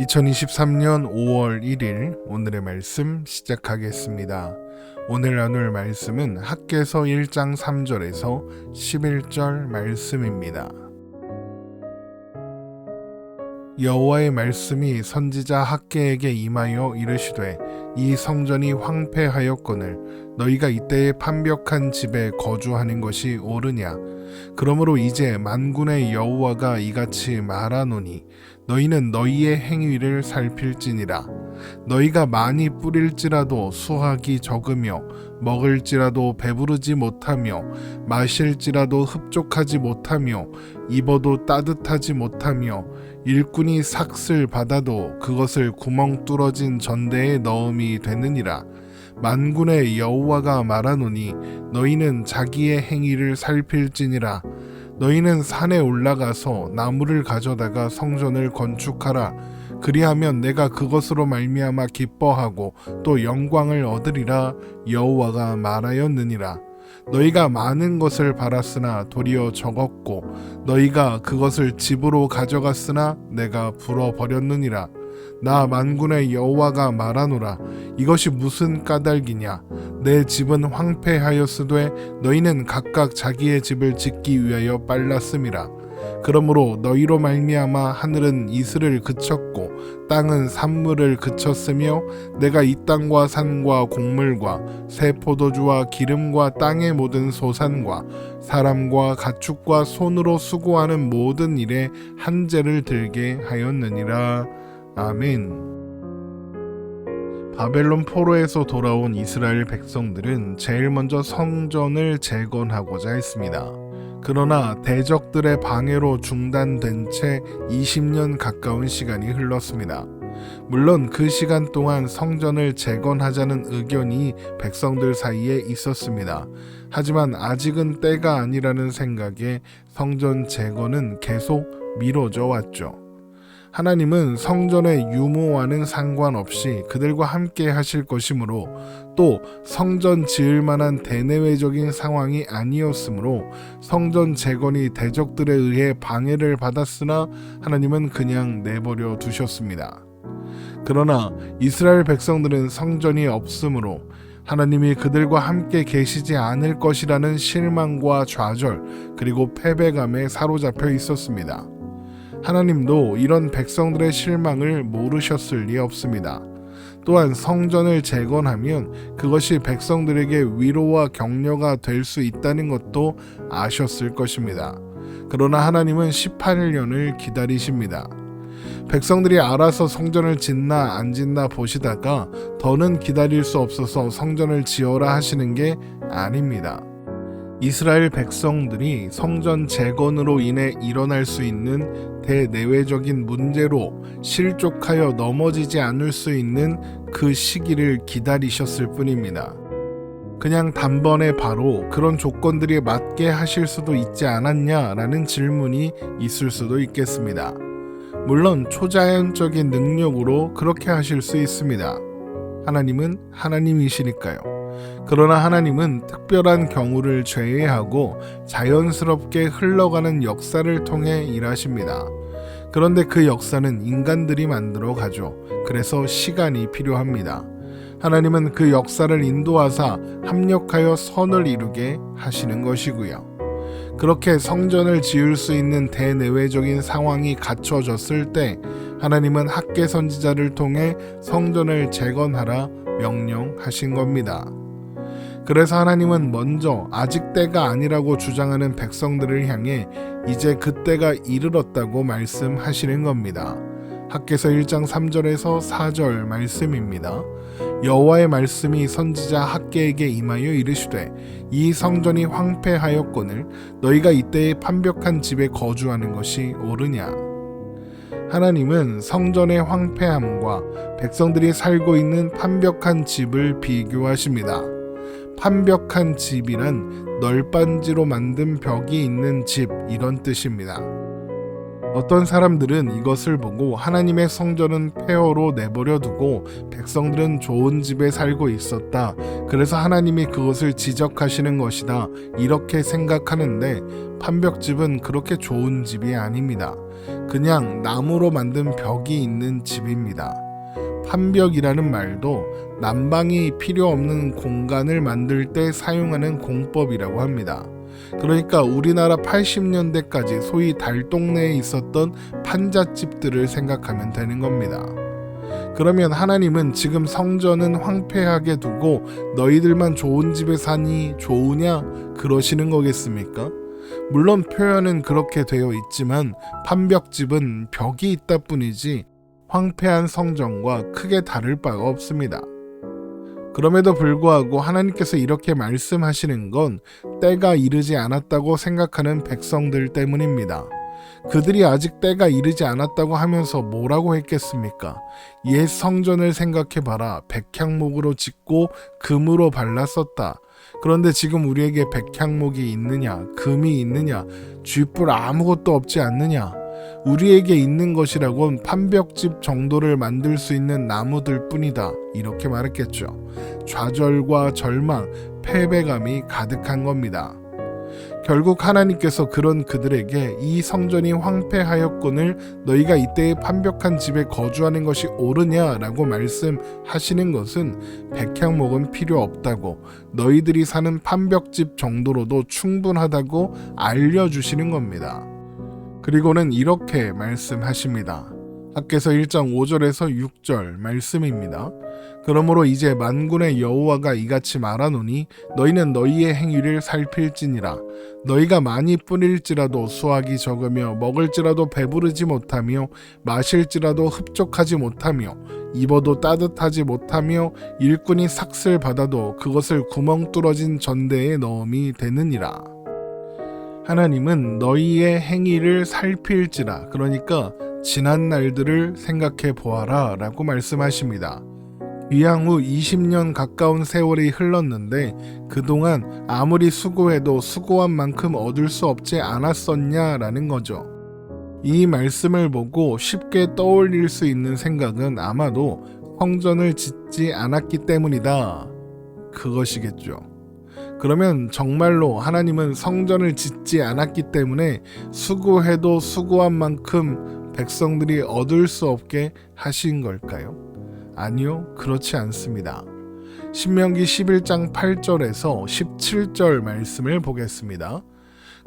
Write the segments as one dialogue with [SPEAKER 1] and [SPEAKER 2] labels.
[SPEAKER 1] 2023년 5월 1일 오늘의 말씀 시작하겠습니다. 오늘 나눌 말씀은 학개서 1장 3절에서 11절 말씀입니다. 여호와의 말씀이 선지자 학개에게 임하여 이르시되 이 성전이 황폐하였거늘 너희가 이때에 판벽한 집에 거주하는 것이 옳으냐. 그러므로 이제 만군의 여호와가 이같이 말하노니 너희는 너희의 행위를 살필지니라. 너희가 많이 뿌릴지라도 수확이 적으며 먹을지라도 배부르지 못하며 마실지라도 흡족하지 못하며 입어도 따뜻하지 못하며 일꾼이 삭슬 받아도 그것을 구멍 뚫어진 전대에 넣음이 되느니라. 만군의 여호와가 말하노니 너희는 자기의 행위를 살필지니라. 너희는 산에 올라가서 나무를 가져다가 성전을 건축하라. 그리하면 내가 그것으로 말미암아 기뻐하고 또 영광을 얻으리라. 여호와가 말하였느니라. 너희가 많은 것을 바랐으나 도리어 적었고 너희가 그것을 집으로 가져갔으나 내가 불어버렸느니라. 나 만군의 여호와가 말하노라. 이것이 무슨 까닭이냐. 내 집은 황폐하였으되 너희는 각각 자기의 집을 짓기 위하여 빨랐음이라. 그러므로 너희로 말미암아 하늘은 이슬을 그쳤고 땅은 산물을 그쳤으며 내가 이 땅과 산과 곡물과 새 포도주와 기름과 땅의 모든 소산과 사람과 가축과 손으로 수고하는 모든 일에 한재를 들게 하였느니라. 아멘. 바벨론 포로에서 돌아온 이스라엘 백성들은 제일 먼저 성전을 재건하고자 했습니다. 그러나 대적들의 방해로 중단된 채 20년 가까운 시간이 흘렀습니다. 물론 그 시간 동안 성전을 재건하자는 의견이 백성들 사이에 있었습니다. 하지만 아직은 때가 아니라는 생각에 성전 재건은 계속 미뤄져 왔죠. 하나님은 성전의 유무와는 상관없이 그들과 함께 하실 것이므로 또 성전 지을 만한 대내외적인 상황이 아니었으므로 성전 재건이 대적들에 의해 방해를 받았으나 하나님은 그냥 내버려 두셨습니다. 그러나 이스라엘 백성들은 성전이 없으므로 하나님이 그들과 함께 계시지 않을 것이라는 실망과 좌절 그리고 패배감에 사로잡혀 있었습니다. 하나님도 이런 백성들의 실망을 모르셨을 리 없습니다. 또한 성전을 재건하면 그것이 백성들에게 위로와 격려가 될 수 있다는 것도 아셨을 것입니다. 그러나 하나님은 18년을 기다리십니다. 백성들이 알아서 성전을 짓나 안 짓나 보시다가 더는 기다릴 수 없어서 성전을 지어라 하시는 게 아닙니다. 이스라엘 백성들이 성전 재건으로 인해 일어날 수 있는 대내외적인 문제로 실족하여 넘어지지 않을 수 있는 그 시기를 기다리셨을 뿐입니다. 그냥 단번에 바로 그런 조건들이 맞게 하실 수도 있지 않았냐라는 질문이 있을 수도 있겠습니다. 물론 초자연적인 능력으로 그렇게 하실 수 있습니다. 하나님은 하나님이시니까요. 그러나 하나님은 특별한 경우를 제외하고 자연스럽게 흘러가는 역사를 통해 일하십니다. 그런데 그 역사는 인간들이 만들어 가죠. 그래서 시간이 필요합니다. 하나님은 그 역사를 인도하사 합력하여 선을 이루게 하시는 것이고요. 그렇게 성전을 지을 수 있는 대내외적인 상황이 갖춰졌을 때 하나님은 학개 선지자를 통해 성전을 재건하라 명령하신 겁니다. 그래서 하나님은 먼저 아직 때가 아니라고 주장하는 백성들을 향해 이제 그 때가 이르렀다고 말씀하시는 겁니다. 학개서 1장 3절에서 4절 말씀입니다. 여호와의 말씀이 선지자 학개에게 임하여 이르시되 이 성전이 황폐하였거늘 너희가 이때에 판벽한 집에 거주하는 것이 옳으냐. 하나님은 성전의 황폐함과 백성들이 살고 있는 판벽한 집을 비교하십니다. 판벽한 집이란 널빤지로 만든 벽이 있는 집 이런 뜻입니다. 어떤 사람들은 이것을 보고 하나님의 성전은 폐허로 내버려 두고 백성들은 좋은 집에 살고 있었다. 그래서 하나님이 그것을 지적하시는 것이다. 이렇게 생각하는데 판벽집은 그렇게 좋은 집이 아닙니다. 그냥 나무로 만든 벽이 있는 집입니다. 판벽이라는 말도 난방이 필요 없는 공간을 만들 때 사용하는 공법이라고 합니다. 그러니까 우리나라 80년대까지 소위 달동네에 있었던 판잣집들을 생각하면 되는 겁니다. 그러면 하나님은 지금 성전은 황폐하게 두고 너희들만 좋은 집에 사니 좋으냐? 그러시는 거겠습니까? 물론 표현은 그렇게 되어 있지만 판벽집은 벽이 있다 뿐이지 황폐한 성전과 크게 다를 바가 없습니다. 그럼에도 불구하고 하나님께서 이렇게 말씀하시는 건 때가 이르지 않았다고 생각하는 백성들 때문입니다. 그들이 아직 때가 이르지 않았다고 하면서 뭐라고 했겠습니까? 옛 성전을 생각해봐라. 백향목으로 짓고 금으로 발랐었다. 그런데 지금 우리에게 백향목이 있느냐, 금이 있느냐, 쥐뿔 아무것도 없지 않느냐? 우리에게 있는 것이라곤 판벽집 정도를 만들 수 있는 나무들 뿐이다. 이렇게 말했겠죠. 좌절과 절망, 패배감이 가득한 겁니다. 결국 하나님께서 그런 그들에게 이 성전이 황폐하였거늘 너희가 이때의 판벽한 집에 거주하는 것이 옳으냐라고 말씀하시는 것은 백향목은 필요 없다고, 너희들이 사는 판벽집 정도로도 충분하다고 알려주시는 겁니다. 그리고는 이렇게 말씀하십니다. 학개서 1장 5절에서 6절 말씀입니다. 그러므로 이제 만군의 여호와가 이같이 말하노니 너희는 너희의 행위를 살필지니라. 너희가 많이 뿌릴지라도 수확이 적으며 먹을지라도 배부르지 못하며 마실지라도 흡족하지 못하며 입어도 따뜻하지 못하며 일꾼이 삭슬 받아도 그것을 구멍 뚫어진 전대에 넣음이 되느니라. 하나님은 너희의 행위를 살필지라, 그러니까 지난 날들을 생각해 보아라 라고 말씀하십니다. 귀향 후 20년 가까운 세월이 흘렀는데 그동안 아무리 수고해도 수고한 만큼 얻을 수 없지 않았었냐라는 거죠. 이 말씀을 보고 쉽게 떠올릴 수 있는 생각은 아마도 성전을 짓지 않았기 때문이다. 그것이겠죠. 그러면 정말로 하나님은 성전을 짓지 않았기 때문에 수고해도 수고한 만큼 백성들이 얻을 수 없게 하신 걸까요? 아니요, 그렇지 않습니다. 신명기 11장 8절에서 17절 말씀을 보겠습니다.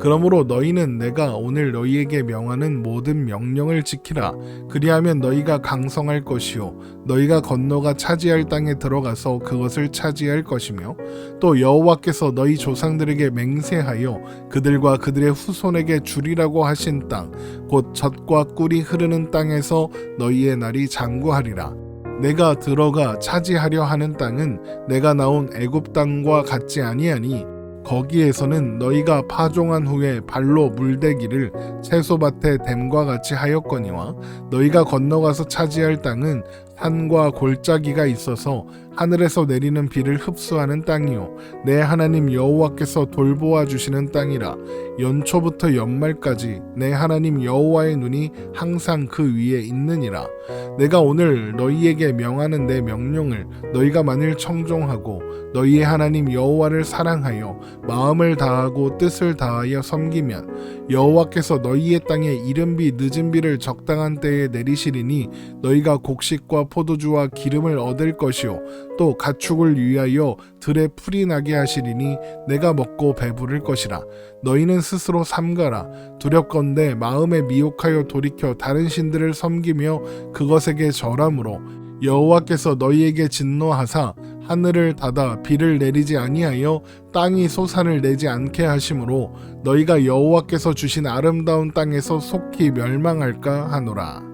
[SPEAKER 1] 그러므로 너희는 내가 오늘 너희에게 명하는 모든 명령을 지키라. 그리하면 너희가 강성할 것이요 너희가 건너가 차지할 땅에 들어가서 그것을 차지할 것이며 또 여호와께서 너희 조상들에게 맹세하여 그들과 그들의 후손에게 주리라고 하신 땅 곧 젖과 꿀이 흐르는 땅에서 너희의 날이 장구하리라. 내가 들어가 차지하려 하는 땅은 내가 나온 애굽 땅과 같지 아니하니 거기에서는 너희가 파종한 후에 발로 물대기를 채소밭에 댐과 같이 하였거니와 너희가 건너가서 차지할 땅은 산과 골짜기가 있어서 하늘에서 내리는 비를 흡수하는 땅이요 내 하나님 여호와께서 돌보아 주시는 땅이라. 연초부터 연말까지 내 하나님 여호와의 눈이 항상 그 위에 있느니라. 내가 오늘 너희에게 명하는 내 명령을 너희가 만일 청종하고 너희의 하나님 여호와를 사랑하여 마음을 다하고 뜻을 다하여 섬기면 여호와께서 너희의 땅에 이른비 늦은비를 적당한 때에 내리시리니 너희가 곡식과 포도주와 기름을 얻을 것이요 또 가축을 위하여 들에 풀이 나게 하시리니 내가 먹고 배부를 것이라. 너희는 스스로 삼가라. 두렵건대 마음에 미혹하여 돌이켜 다른 신들을 섬기며 그것에게 절함으로 여호와께서 너희에게 진노하사 하늘을 닫아 비를 내리지 아니하여 땅이 소산을 내지 않게 하심으로 너희가 여호와께서 주신 아름다운 땅에서 속히 멸망할까 하노라.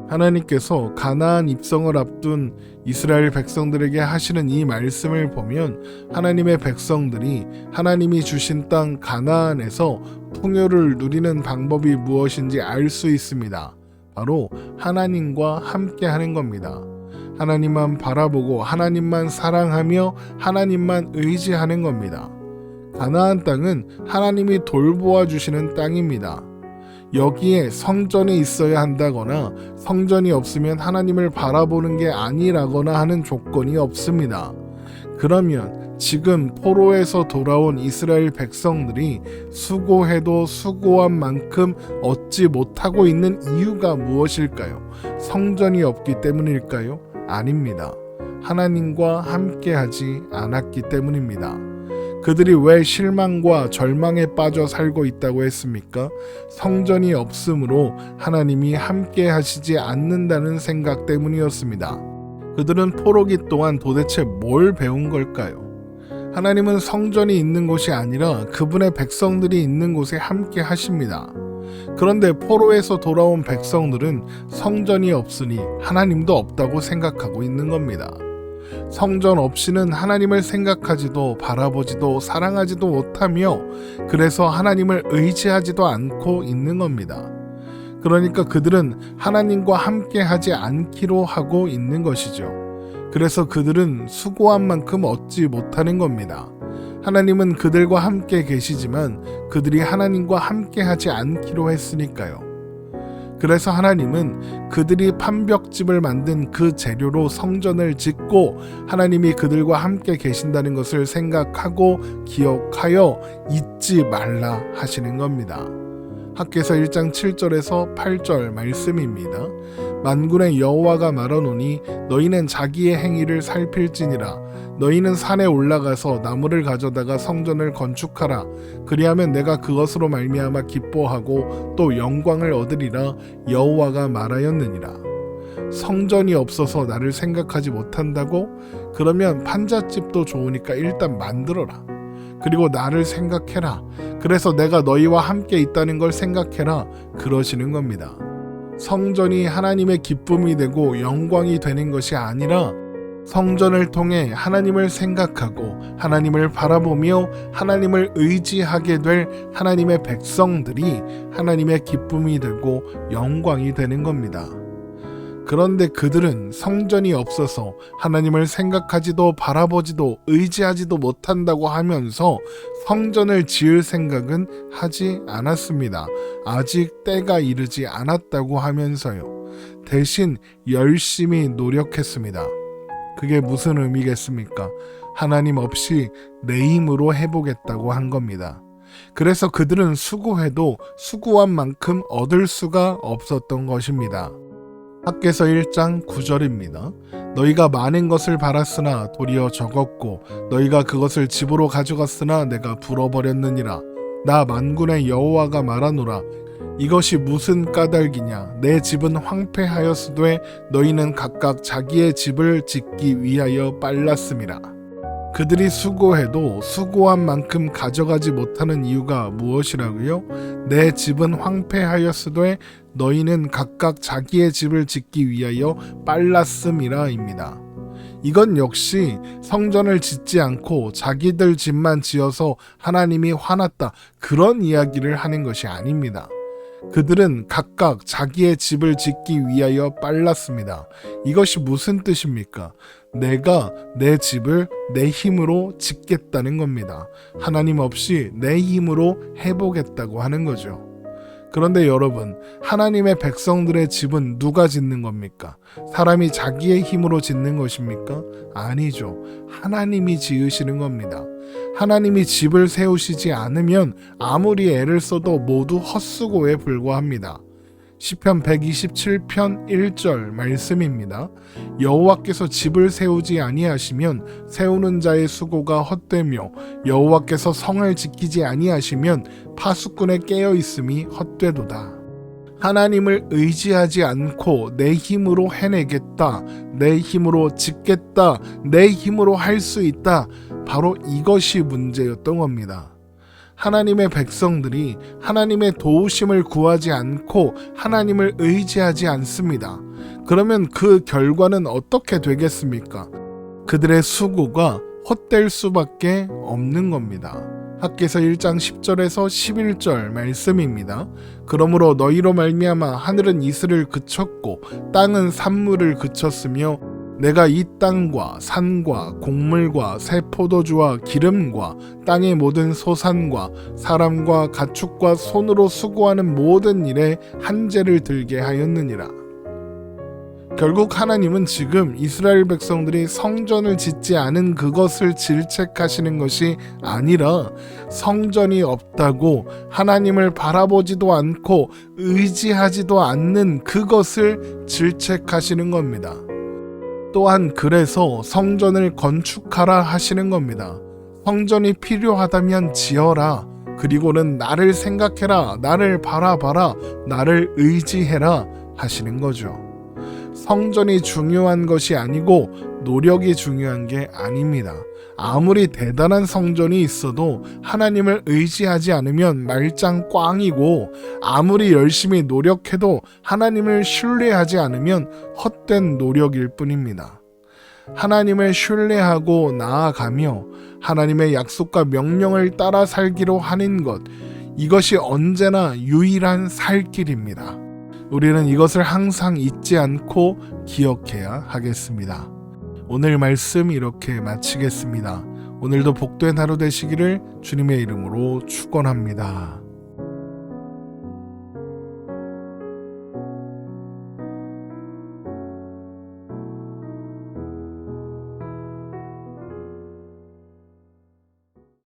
[SPEAKER 1] 하나님께서 가나안 입성을 앞둔 이스라엘 백성들에게 하시는 이 말씀을 보면 하나님의 백성들이 하나님이 주신 땅 가나안에서 풍요를 누리는 방법이 무엇인지 알 수 있습니다. 바로 하나님과 함께 하는 겁니다. 하나님만 바라보고 하나님만 사랑하며 하나님만 의지하는 겁니다. 가나안 땅은 하나님이 돌보아 주시는 땅입니다. 여기에 성전이 있어야 한다거나 성전이 없으면 하나님을 바라보는 게 아니라거나 하는 조건이 없습니다. 그러면 지금 포로에서 돌아온 이스라엘 백성들이 수고해도 수고한 만큼 얻지 못하고 있는 이유가 무엇일까요? 성전이 없기 때문일까요? 아닙니다. 하나님과 함께하지 않았기 때문입니다. 그들이 왜 실망과 절망에 빠져 살고 있다고 했습니까? 성전이 없으므로 하나님이 함께 하시지 않는다는 생각 때문이었습니다. 그들은 포로기 동안 도대체 뭘 배운 걸까요? 하나님은 성전이 있는 곳이 아니라 그분의 백성들이 있는 곳에 함께 하십니다. 그런데 포로에서 돌아온 백성들은 성전이 없으니 하나님도 없다고 생각하고 있는 겁니다. 성전 없이는 하나님을 생각하지도 바라보지도 사랑하지도 못하며 그래서 하나님을 의지하지도 않고 있는 겁니다. 그러니까 그들은 하나님과 함께 하지 않기로 하고 있는 것이죠. 그래서 그들은 수고한 만큼 얻지 못하는 겁니다. 하나님은 그들과 함께 계시지만 그들이 하나님과 함께 하지 않기로 했으니까요. 그래서 하나님은 그들이 판벽집을 만든 그 재료로 성전을 짓고 하나님이 그들과 함께 계신다는 것을 생각하고 기억하여 잊지 말라 하시는 겁니다. 학개서 1장 7절에서 8절 말씀입니다. 만군의 여호와가 말하노니 너희는 자기의 행위를 살필지니라. 너희는 산에 올라가서 나무를 가져다가 성전을 건축하라. 그리하면 내가 그것으로 말미암아 기뻐하고 또 영광을 얻으리라. 여호와가 말하였느니라. 성전이 없어서 나를 생각하지 못한다고? 그러면 판잣집도 좋으니까 일단 만들어라. 그리고 나를 생각해라. 그래서 내가 너희와 함께 있다는 걸 생각해라. 그러시는 겁니다. 성전이 하나님의 기쁨이 되고 영광이 되는 것이 아니라 성전을 통해 하나님을 생각하고 하나님을 바라보며 하나님을 의지하게 될 하나님의 백성들이 하나님의 기쁨이 되고 영광이 되는 겁니다. 그런데 그들은 성전이 없어서 하나님을 생각하지도 바라보지도 의지하지도 못한다고 하면서 성전을 지을 생각은 하지 않았습니다. 아직 때가 이르지 않았다고 하면서요. 대신 열심히 노력했습니다. 그게 무슨 의미겠습니까? 하나님 없이 내 힘으로 해보겠다고 한 겁니다. 그래서 그들은 수고해도 수고한 만큼 얻을 수가 없었던 것입니다. 학개서 1장 9절입니다. 너희가 많은 것을 바랐으나 도리어 적었고 너희가 그것을 집으로 가져갔으나 내가 불어버렸느니라. 나 만군의 여호와가 말하노라. 이것이 무슨 까닭이냐? 내 집은 황폐하였으되 너희는 각각 자기의 집을 짓기 위하여 빨랐음이라. 그들이 수고해도 수고한 만큼 가져가지 못하는 이유가 무엇이라고요? 내 집은 황폐하였으되 너희는 각각 자기의 집을 짓기 위하여 빨랐음이라입니다. 이건 역시 성전을 짓지 않고 자기들 집만 지어서 하나님이 화났다, 그런 이야기를 하는 것이 아닙니다. 그들은 각각 자기의 집을 짓기 위하여 빨랐습니다. 이것이 무슨 뜻입니까? 내가 내 집을 내 힘으로 짓겠다는 겁니다. 하나님 없이 내 힘으로 해보겠다고 하는 거죠. 그런데 여러분, 하나님의 백성들의 집은 누가 짓는 겁니까? 사람이 자기의 힘으로 짓는 것입니까? 아니죠. 하나님이 지으시는 겁니다. 하나님이 집을 세우시지 않으면 아무리 애를 써도 모두 헛수고에 불과합니다. 시편 127편 1절 말씀입니다. 여호와께서 집을 세우지 아니하시면 세우는 자의 수고가 헛되며 여호와께서 성을 지키지 아니하시면 파수꾼의 깨어 있음이 헛되도다. 하나님을 의지하지 않고 내 힘으로 해내겠다, 내 힘으로 짓겠다, 내 힘으로 할 수 있다, 바로 이것이 문제였던 겁니다. 하나님의 백성들이 하나님의 도우심을 구하지 않고 하나님을 의지하지 않습니다. 그러면 그 결과는 어떻게 되겠습니까? 그들의 수고가 헛될 수밖에 없는 겁니다. 학개서 1장 10절에서 11절 말씀입니다. 그러므로 너희로 말미암아 하늘은 이슬을 그쳤고 땅은 산물을 그쳤으며 내가 이 땅과 산과 곡물과 새 포도주와 기름과 땅의 모든 소산과 사람과 가축과 손으로 수고하는 모든 일에 한재를 들게 하였느니라. 결국 하나님은 지금 이스라엘 백성들이 성전을 짓지 않은 그것을 질책하시는 것이 아니라 성전이 없다고 하나님을 바라보지도 않고 의지하지도 않는 그것을 질책하시는 겁니다. 또한 그래서 성전을 건축하라 하시는 겁니다. 성전이 필요하다면 지어라. 그리고는 나를 생각해라. 나를 바라봐라. 나를 의지해라 하시는 거죠. 성전이 중요한 것이 아니고 노력이 중요한 게 아닙니다. 아무리 대단한 성전이 있어도 하나님을 의지하지 않으면 말짱 꽝이고, 아무리 열심히 노력해도 하나님을 신뢰하지 않으면 헛된 노력일 뿐입니다. 하나님을 신뢰하고 나아가며 하나님의 약속과 명령을 따라 살기로 하는 것, 이것이 언제나 유일한 살 길입니다. 우리는 이것을 항상 잊지 않고 기억해야 하겠습니다. 오늘 말씀 이렇게 마치겠습니다. 오늘도 복된 하루 되시기를 주님의 이름으로 축원합니다.